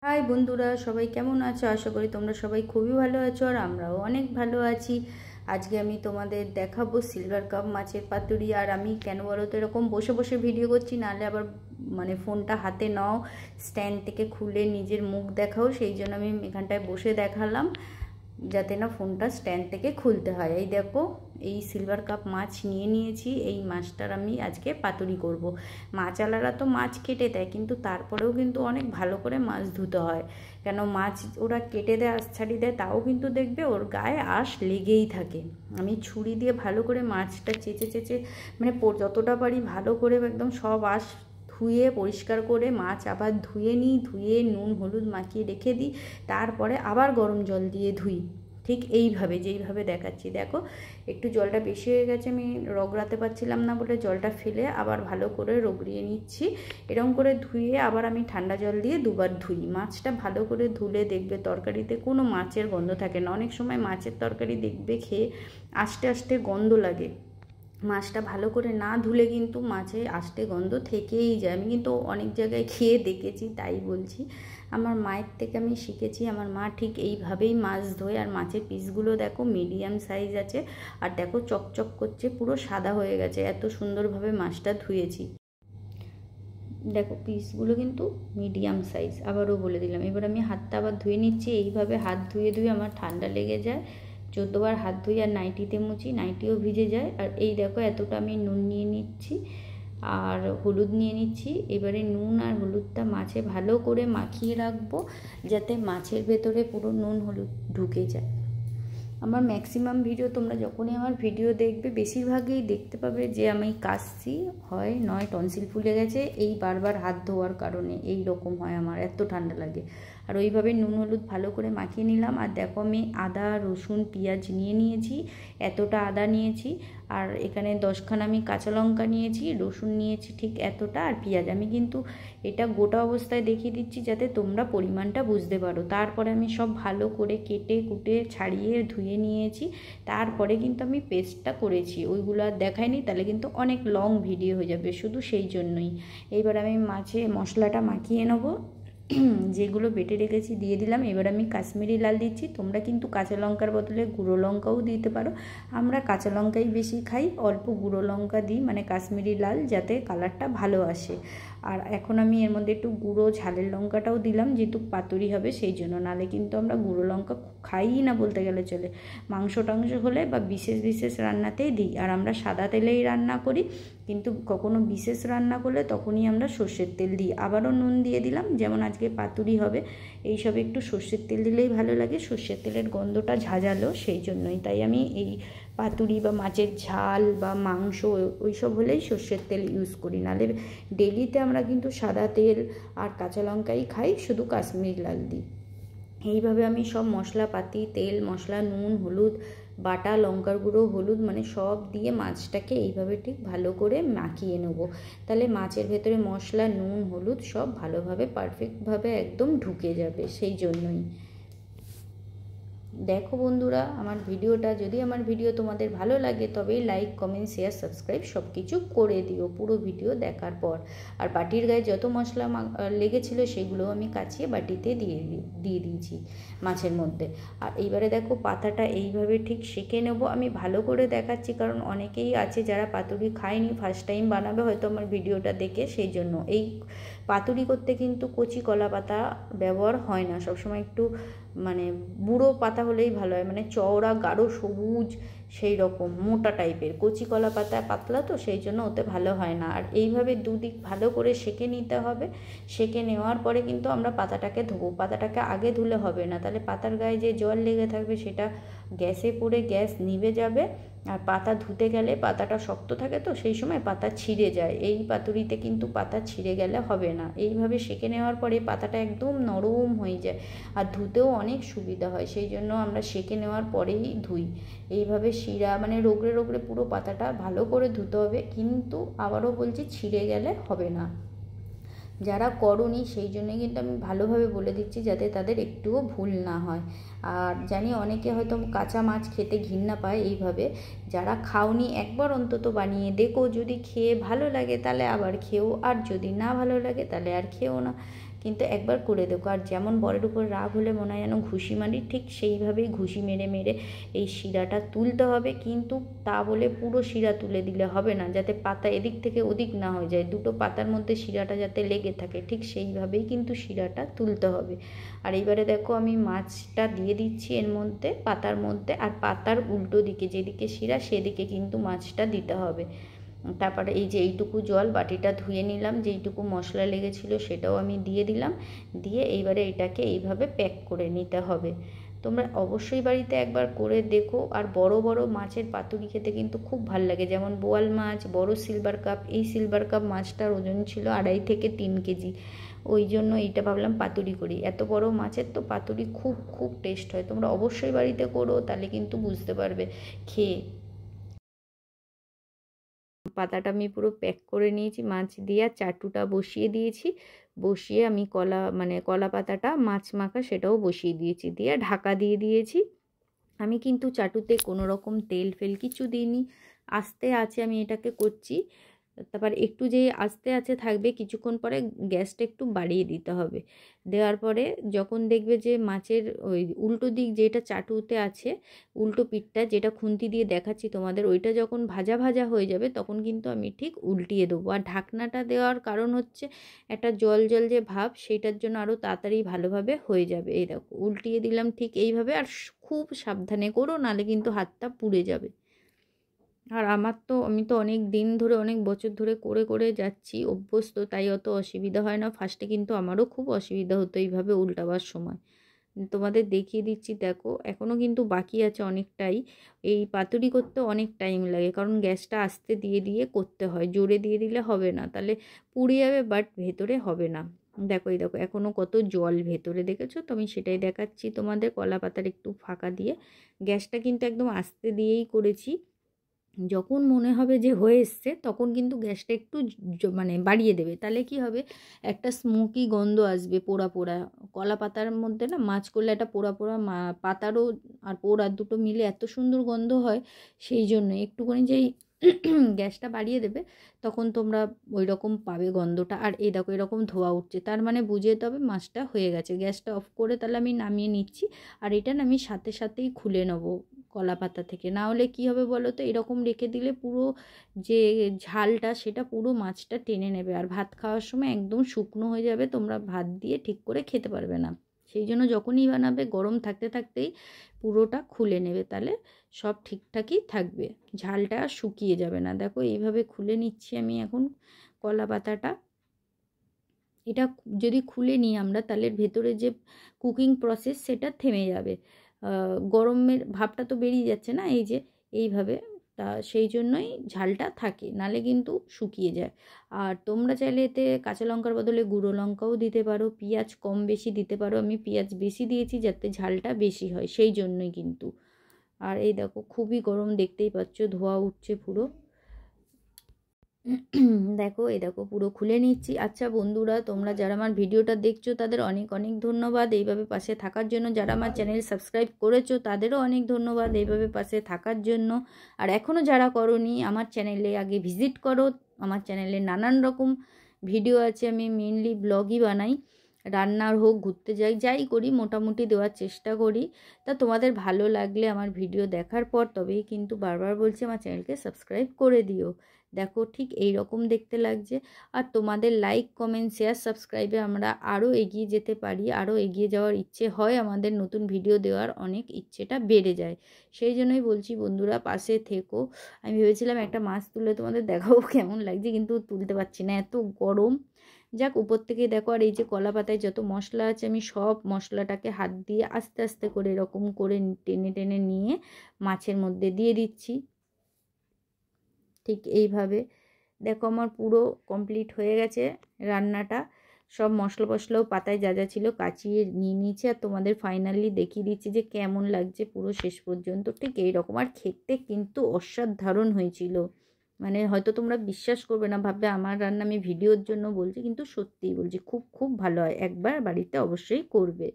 High বন্ধুরা, সবাই কেমন আছো? আশা করি তোমরা সবাই খুবই ভালো আছো আর আমরাও অনেক ভালো আছি। আজকে আমি তোমাদের দেখাবো সিলভার কাপ মাছের পাতুরি। আর আমি কেন বলো তো এরকম বসে বসে ভিডিও করছি, নাহলে আবার ফোনটা হাতে নাও, স্ট্যান্ড থেকে খুলে নিজের মুখ দেখাও, সেই জন্য আমি এখানটায় বসে দেখালাম, যাতে না ফোনটা স্ট্যান্ড থেকে খুলতে হয়। এই দেখো, এই সিলভার কাপ মাছ নিয়ে নিয়েছি। এই মাছটার আমি আজকে পাতুরি করব। মাছওয়ালারা তো মাছ কেটে দেয়, কিন্তু তারপরেও কিন্তু অনেক ভালো করে মাছ ধুতে হয়, কেন মাছ ওরা কেটে দেয়, আঁশ ছাড়িয়ে দেয়, তাও কিন্তু দেখবে ওর গায়ে আঁশ লেগেই থাকে। আমি ছুরি দিয়ে ভালো করে মাছটা চেঁচে চেঁচে যতটা পারি ভালো করে একদম সব আঁশ ধুয়ে পরিষ্কার করে মাছ আবার ধুয়ে নিই, ধুয়ে নুন হলুদ মাখিয়ে রেখে দিই, তারপরে আবার গরম জল দিয়ে ধুই। ঠিক এইভাবে যেইভাবে দেখাচ্ছি। দেখো, একটু জলটা বেশি হয়ে গেছে, আমি রগড়াতে পারছিলাম না বলে জলটা ফেলে আবার ভালো করে রগড়িয়ে নিচ্ছি। এরকম করে ধুয়ে আবার আমি ঠান্ডা জল দিয়ে দুবার ধুই। মাছটা ভালো করে ধুলে দেখবে তরকারিতে কোনো মাছের গন্ধ থাকে না। অনেক সময় মাছের তরকারি দেখবে খেয়ে আস্তে আস্তে গন্ধ লাগে, মাছটা ভালো করে না ধুলে কিন্তু মাছে আষ্টে গন্ধ থেকেই যায়। আমি কিন্তু অনেক জায়গায় খেয়ে দেখেছি, তাই বলছি। আমার মায়ের থেকে আমি শিখেছি। আমার মা ঠিক এইভাবেই মাছ ধোয়। আর মাছের পিসগুলো দেখো মিডিয়াম সাইজ আছে, আর দেখো চকচক করছে, পুরো সাদা হয়ে গেছে, এত সুন্দরভাবে মাছটা ধুয়েছি। দেখো পিসগুলো কিন্তু মিডিয়াম সাইজ, আবারও বলে দিলাম। এবার আমি হাতটা আবার ধুয়ে নিচ্ছি। এইভাবে হাত ধুয়ে ধুয়ে আমার ঠান্ডা লেগে যায়, 14 বার হাত ধুই আর নাইটিতে মুছি, নাইটিও ভিজে যায়। আর এই দেখো এতটা আমি নুন নিয়ে নিচ্ছি আর হলুদ নিয়ে নিচ্ছি। এবারে নুন আর হলুদটা মাছে ভালো করে মাখিয়ে রাখবো, যাতে মাছের ভেতরে পুরো নুন হলুদ ঢুকে যায়। আমার ম্যাক্সিমাম ভিডিও, তোমরা যখনই আমার ভিডিও দেখবে বেশিরভাগই দেখতে পাবে যে আমি কাশছি, হয় নয় টনসিল ফুলে গেছে, এই বারবার হাত ধোয়ার কারণে এই রকম হয়, আমার এত ঠান্ডা লাগে। আর ওইভাবে নুন হলুদ ভালো করে মাখিয়ে নিলাম। আর দেখো আমি আদা রসুন পেঁয়াজ নিয়ে নিয়েছি, এতটা আদা নিয়েছি। আর এখানে 10খানা আমি কাঁচা লঙ্কা নিয়েছি, রসুন নিয়েছি ঠিক এতটা, আর পেঁয়াজ। আমি কিন্তু এটা গোটা অবস্থায় দেখিয়ে দিচ্ছি যাতে তোমরা পরিমাণটা বুঝতে পারো। তারপরে আমি সব ভালো করে কেটে কুটে ছাড়িয়ে ধুয়ে নিয়েছি, তারপরে কিন্তু আমি পেস্টটা করেছি। ওইগুলো আর দেখাইনি, তাহলে কিন্তু অনেক লং ভিডিও হয়ে যাবে, শুধু সেই জন্যই। এইবার আমি মাছে মশলাটা মাখিয়ে নেবো, যেগুলো বেটে রেখেছি দিয়ে দিলাম। এবার আমি কাশ্মীরি লাল দিচ্ছি, তোমরা কিন্তু কাঁচা লঙ্কার বদলে গুঁড়ো লঙ্কাও দিতে পারো। আমরা কাঁচা লঙ্কাই বেশি খাই, অল্প গুঁড়ো লঙ্কা দিই, কাশ্মীরি লাল, যাতে কালারটা ভালো আসে। আর এখন আমি এর মধ্যে একটু গুঁড়ো ঝালের লঙ্কাটাও দিলাম, যেহেতু পাতুরি হবে সেই জন্য, নাহলে কিন্তু আমরা গুঁড়ো লঙ্কা খাই না বলতে গেলে চলে। মাংস টাংস হলে বা বিশেষ বিশেষ রান্নাতেই দিই। আর আমরা সাদা তেলেই রান্না করি, কিন্তু কখনো বিশেষ রান্না করলে তখনই আমরা সর্ষের তেল দিই। আবারও নুন দিয়ে দিলাম, যেমন আজকে পাতুরি হবে, এইসব একটু সর্ষের তেল দিলেই ভালো লাগে। সর্ষের তেলের গন্ধটা ঝাঁঝালো, সেই জন্যই। তাই আমি এই পাতুরি বা মাছের ঝাল বা মাংস ওইসব হলেই সর্ষের তেল ইউজ করি, নাহলে ডেলিতে আমরা কিন্তু সাদা তেল আর কাঁচা লঙ্কাই খাই, শুধু কাশ্মীরি লাল দিই। এইভাবে আমি সব মশলাপাতি, তেল মশলা, নুন হলুদ, বাটা লঙ্কার গুঁড়ো, হলুদ, সব দিয়ে মাছটাকে এইভাবে ঠিক ভালো করে মাখিয়ে নেব। তাহলে মাছের ভেতরে মশলা নুন হলুদ সব ভালোভাবে পারফেক্টভাবে একদম ঢুকে যাবে, সেই জন্যই। দেখো বন্ধুরা, আমার ভিডিও তোমাদের ভালো লাগে তবেই লাইক কমেন্ট শেয়ার সাবস্ক্রাইব সব কিছু করে দিও পুরো ভিডিও দেখার পর। আর বাটির গায়ে যত মশলা লেগেছিল সেগুলো আমি কাচিয়ে বাটিতে দিয়ে দিয়েছি মাছের মধ্যে। আর এইবারে দেখো পাতাটা এইভাবে ঠিক সেঁকে নেব। আমি ভালো করে দেখাচ্ছি, কারণ অনেকেই আছে যারা পাতুরি খায়নি, ফার্স্ট টাইম বানাবে হয়তো আমার ভিডিওটা দেখে, সেই জন্য। এই পাতুরি করতে কিন্তু কচি কলা পাতা ব্যবহার হয় না, সবসময় একটু বুড়ো পাতা হলেই ভালো হয়, চওড়া গাঢ় সবুজ সেই রকম মোটা টাইপের। কচি কলা পাতা পাতলা তো, সেই জন্য ওতে ভালো হয় না। আর এইভাবে দুদিক ভালো করে সেঁকে নিতে হবে। সেঁকে নেওয়ার পরে কিন্তু আমরা পাতাটাকে ধোবো। পাতাটাকে আগে ধুলে হবে না, তাহলে পাতার গায়ে যে জল লেগে থাকবে সেটা গ্যাসে পড়ে গ্যাস নিভে যাবে। আর পাতা ধুতে গেলে পাতাটা শক্ত থাকে তো, সেই সময় পাতা ছিঁড়ে যায়। এই পাতুরিতে কিন্তু পাতা ছিঁড়ে গেলে হবে না। এইভাবে সেঁকে নেওয়ার পরে পাতাটা একদম নরম হয়ে যায়, আর ধুতেও অনেক সুবিধা হয়, সেই জন্য আমরা সেঁকে নেওয়ার পরেই ধুই। এইভাবে শিরা রোগড়ে রোগড়ে পুরো পাতাটা ভালো করে ধুতে হবে, কিন্তু আবারও বলছি ছিঁড়ে গেলে হবে না। যারা করনি সেই জন্যই কিন্তু আমি ভালোভাবে বলে দিচ্ছি, যাতে তাদের একটুও ভুল না হয়। আর জানি অনেকে হয়তো কাঁচা মাছ খেতে ঘৃণা পায়, এইভাবে যারা খাওনি একবার অন্তত বানিয়ে দেখো, যদি খেয়ে ভালো লাগে তাহলে আবার খেও, আর যদি না ভালো লাগে তাহলে আর খেও না। কিন্তু একবার করে দেখো। আর যেমন বরের উপর রাগ হলে মনে হয় যেন ঘুষি মারি, ঠিক সেইভাবেই ঘুষি মেরে মেরে এই শিরাটা তুলতে হবে। কিন্তু তা বলে পুরো শিরা তুলে দিলে হবে না, যাতে পাতা এদিক থেকে ওদিক না হয়ে যায়, দুটো পাতার মধ্যে শিরাটা যাতে লেগে থাকে, ঠিক সেইভাবেই কিন্তু শিরাটা তুলতে হবে। আর এইবারে দেখো আমি মাছটা দিয়ে দিচ্ছি এর মধ্যে, পাতার মধ্যে, আর পাতার উল্টো দিকে যেদিকে শিরা সেদিকে কিন্তু মাছটা দিতে হবে। তারপরে এই যে এইটুকু জল বাটিটা ধুয়ে নিলাম, যেইটুকু মশলা লেগেছিলো সেটাও আমি দিয়ে দিলাম, দিয়ে এইবারে এটাকে এইভাবে প্যাক করে নিতে হবে। তোমরা অবশ্যই বাড়িতে একবার করে দেখো। আর বড় বড় মাছের পাতুরি খেতে কিন্তু খুব ভাল লাগে, যেমন বোয়াল মাছ, বড় সিলভার কাপ। এই সিলভার কাপ মাছটার ওজন ছিল 2.5 থেকে 3 কেজি, ওই জন্য এইটা ভাবলাম পাতুরি করি। এত বড় মাছের তো পাতুরি খুব খুব টেস্ট হয়। তোমরা অবশ্যই বাড়িতে করো, তাহলে কিন্তু বুঝতে পারবে খেয়ে। পাতাটা আমি পুরো প্যাক করে নিয়েছি মাছ দিয়ে, আর চাটুটা বসিয়ে দিয়েছি, বসিয়ে আমি কলা পাতাটা মাছ মাখা সেটাও বসিয়ে দিয়েছি, দিয়ে ঢাকা দিয়ে দিয়েছি। আমি কিন্তু চাটুতে কোনো রকম তেল ফেল কিছু দিইনি, আস্তে আছে আমি এটাকে করছি। তারপর একটু যে আস্তে আছে থাকবে, কিছুক্ষণ পরে গ্যাসটা একটু বাড়িয়ে দিতে হবে। দেওয়ার পরে যখন দেখবে যে মাছের ওই উল্টো দিক যেটা চাটুতে আছে, উল্টো পিঠটা যেটা খুন্তি দিয়ে দেখাচ্ছি তোমাদের, ওইটা যখন ভাজা ভাজা হয়ে যাবে তখন কিন্তু আমি ঠিক উল্টিয়ে দেবো। আর ঢাকনাটা দেওয়ার কারণ হচ্ছে একটা জল জল যে ভাব, সেইটার জন্য আরও তাড়াতাড়ি ভালোভাবে হয়ে যাবে। এই দেখো উল্টিয়ে দিলাম ঠিক এইভাবে, আর খুব সাবধানে করো, নাহলে কিন্তু হাতটা পুড়ে যাবে। আর আমি তো অনেক দিন ধরে, অনেক বছর ধরে করে করে যাচ্ছি, অভ্যস্ত, তাই অত অসুবিধা হয় না। ফার্স্টে কিন্তু আমারও খুব অসুবিধা হতো এইভাবে উল্টাবার সময়। তোমাদের দেখিয়ে দিচ্ছি, দেখো এখনও কিন্তু বাকি আছে অনেকটাই। এই পাতুরি করতে অনেক টাইম লাগে, কারণ গ্যাসটা আস্তে দিয়ে দিয়ে করতে হয়, জোরে দিয়ে দিলে হবে না, তাহলে পুড়ে যাবে, বাট ভেতরে হবে না। দেখো এই দেখো এখনও কত জল ভেতরে, দেখেছো তো? আমি সেটাই দেখাচ্ছি তোমাদের, কলা পাতার একটু ফাঁকা দিয়ে। গ্যাসটা কিন্তু একদম আস্তে দিয়েই করেছি। যখন মনে হবে যে হয়ে এসছে তখন কিন্তু গ্যাসটা একটু বাড়িয়ে দেবে, তাহলে কি হবে, একটা স্মোকি গন্ধ আসবে, পোড়া পোড়া। কলা পাতার মধ্যে না মাছ করলে একটা পোড়া পোড়া পাতারও আর পোড়া দুটো মিলে এত সুন্দর গন্ধ হয়। সেই জন্য একটুখানি যেই গ্যাসটা বাড়িয়ে দেবে তখন তোমরা ওই রকম পাবে গন্ধটা। আর এই দেখো এরকম ধোয়া উঠছে, তার মানে বুঝে যেতে হবে মাছটা হয়ে গেছে। গ্যাসটা অফ করে তাহলে আমি নামিয়ে নিচ্ছি। আর এটা না আমি সাথে সাথেই খুলে নেবো কলা পাতা থেকে, না হলে কী হবে বলো তো, এরকম রেখে দিলে পুরো যে ঝালটা সেটা পুরো মাছটা টেনে নেবে, আর ভাত খাওয়ার সময় একদম শুকনো হয়ে যাবে, তোমরা ভাত দিয়ে ঠিক করে খেতে পারবে না। সেই জন্য যখনই বানাবে গরম থাকতে থাকতেই পুরোটা খুলে নেবে, তাহলে সব ঠিকঠাকই থাকবে, ঝালটা শুকিয়ে যাবে না। দেখো এইভাবে খুলে নিচ্ছি আমি এখন কলা পাতাটা। এটা যদি খুলে নিই আমরা, তাহলে ভেতরে যে কুকিং প্রসেস সেটা থেমে যাবে, গরমের ভাবটা তো বেরিয়ে যাচ্ছে না, এই যে এইভাবে, তা সেই জন্যই ঝালটা থাকে, নালে কিন্তু শুকিয়ে যায়। আর তোমরা চাইলে এতে কাঁচা লঙ্কার বদলে গুঁড়ো লঙ্কাও দিতে পারো, পেঁয়াজ কম বেশি দিতে পারো, আমি পেঁয়াজ বেশি দিয়েছি যাতে ঝালটা বেশি হয়, সেই জন্যই কিন্তু। আর এই দেখো খুবই গরম, দেখতেই পাচ্ছ ধোঁয়া উঠছে পুরো। দেখো এই দেখো পুরো খুলে নিচ্ছি। আচ্ছা বন্ধুরা, তোমরা যারা আমার ভিডিওটা দেখছো তাদের অনেক অনেক ধন্যবাদ এইভাবে পাশে থাকার জন্য। যারা আমার চ্যানেল সাবস্ক্রাইব করেছো তাদেরও অনেক ধন্যবাদ এইভাবে পাশে থাকার জন্য। আর এখনও যারা করোনি, আমার চ্যানেলে আগে ভিজিট করো। আমার চ্যানেলে নানান রকম ভিডিও আছে, আমি মেনলি ব্লগই বানাই, রান্নার হোক, ঘুরতে যাই করি, মোটামুটি দেওয়ার চেষ্টা করি। তা তোমাদের ভালো লাগলে আমার ভিডিও দেখার পর তবেই কিন্তু বারবার বলছি আমার চ্যানেলকে সাবস্ক্রাইব করে দিও। দেখো ঠিক এই রকম দেখতে লাগছে। আর তোমাদের লাইক, কমেন্ট, শেয়ার, সাবস্ক্রাইবে আমরা আরও এগিয়ে যেতে পারি, আরও এগিয়ে যাওয়ার ইচ্ছে হয়, আমাদের নতুন ভিডিও দেওয়ার অনেক ইচ্ছেটা বেড়ে যায়। সেই জন্যই বলছি বন্ধুরা পাশে থেকো। আমি ভেবেছিলাম একটা মাছ তুলে তোমাদের দেখাবো কেমন লাগছে, কিন্তু তুলতে পারছি না, এত গরম। যাক, উপর থেকে দেখো। আর এই যে কলা পাতায় যত মশলা আছে, আমি সব মশলাটাকে হাত দিয়ে আস্তে আস্তে করে এরকম করে টেনে টেনে নিয়ে মাছের মধ্যে দিয়ে দিচ্ছি, ঠিক এইভাবে। দেখো আমার পুরো কমপ্লিট হয়ে গেছে রান্নাটা, সব মশলা ফসলাও পাতায় যা যা ছিল কাচিয়ে নিয়ে নিয়েছি। আর তোমাদের ফাইনালি দেখিয়ে দিচ্ছি যে কেমন লাগছে পুরো শেষ পর্যন্ত, ঠিক এইরকম। আর খেতে কিন্তু অসাধারণ হয়েছিল, মানে হয়তো তোমরা বিশ্বাস করবে না, ভাববে আমার রান্না আমি ভিডিওর জন্য বলছি, কিন্তু সত্যিই বলছি খুব খুব ভালো হয়, একবার বাড়িতে অবশ্যই করবে।